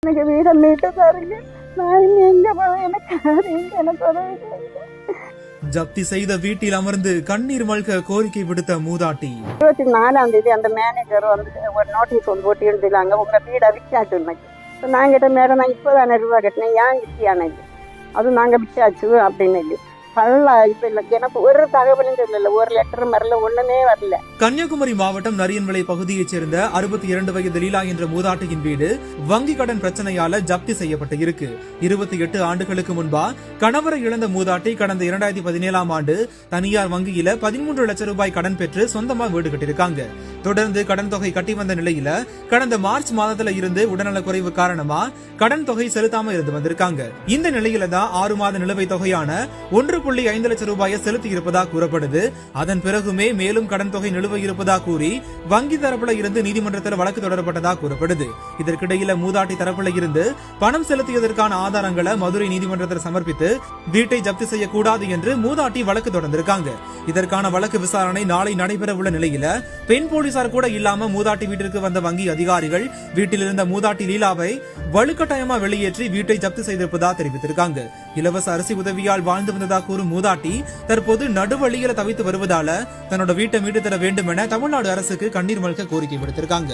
எனக்கு வீட மீட்டு தாருங்க. நான் எங்க போவேன்? எனக்கு உதவி செய்யுங்க. ஜப்தி செய்த வீட்டில் அமர்ந்து கண்ணீர் மல்க கோரிக்கை விடுத்த மூதாட்டி. 24ஆம் தேதி அந்த மேனேஜர் வந்து ஒரு நோட்டீஸ் ஒன்று போட்டு இருந்தாங்க, உங்க வீடை விற்காட்டு. நான் கிட்ட மேடம் நான் இப்போதானே ரூபா கட்டினேன், ஏன் விற்கியானு அது நாங்க விற்காச்சு அப்படின்னு பல்லா. இப்ப இல்லை, எனக்கு ஒரு தகவலும் தெரியல, ஒரு லெட்டரும் வரல, ஒண்ணுமே வரல. கன்னியாகுமரி மாவட்டம் நரியன்விளை பகுதியைச் சேர்ந்த 62 வயது லீலா என்ற மூதாட்டியின் வீடு வங்கி கடன் பிரச்சனையால ஜப்தி செய்யப்பட்டு இருக்கு. 28 ஆண்டுகளுக்கு முன்பா கணவரை இழந்த மூதாட்டி கடந்த 2017ஆம் ஆண்டு தனியார் வங்கியில 13 லட்சம் ரூபாய் கடன் பெற்று சொந்தமா வீடு கட்டிருக்காங்க. தொடர்ந்து கடன் தொகை கட்டி வந்த நிலையில கடந்த மார்ச் மாதத்துல இருந்து உடல்நல குறைவு காரணமா கடன் தொகை செலுத்தாம இருந்து வந்திருக்காங்க. இந்த நிலையில தான் 6 மாத நிலுவைத் தொகையான 1.5 லட்சம் ரூபாயை செலுத்தி இருப்பதா கூறப்படுது. அதன் பிறகுமே மேலும் கடன் தொகை நிலுவை இருப்பதா கூறி வங்கி தரப்புல இருந்து நீதிமன்றத்தில் வழக்கு தொடரப்பட்டதா கூறப்படுது. இதற்கிடையில மூதாட்டி தரப்புல இருந்து பணம் செலுத்தியதற்கான ஆதாரங்களை மதுரை நீதிமன்றத்தில் சமர்ப்பித்து வீட்டை ஜப்தி செய்யக்கூடாது என்று மூதாட்டி வழக்கு தொடர்ந்திருக்காங்க. இதற்கான வழக்கு விசாரணை நாளை நடைபெற உள்ள நிலையில பெண் போலீசார் கூட இல்லாம மூதாட்டி வீட்டிற்கு வந்த வங்கி அதிகாரிகள் வீட்டில் இருந்த மூதாட்டி லீலாவை வலுக்கட்டாயமா வெளியேற்றி வீட்டை ஜப்தி செய்திருப்பதா தெரிவித்திருக்காங்க. இலவச அரிசி உதவியால் வாழ்ந்து வந்ததா கூறும் மூதாட்டி தற்போது நடுவழியில தவித்து வருவதால தன்னோட வீட்டை மீட்டு தர வேண்டும் என தமிழ்நாடு அரசுக்கு கண்ணீர் மல்க கோரிக்கை விடுத்திருக்காங்க.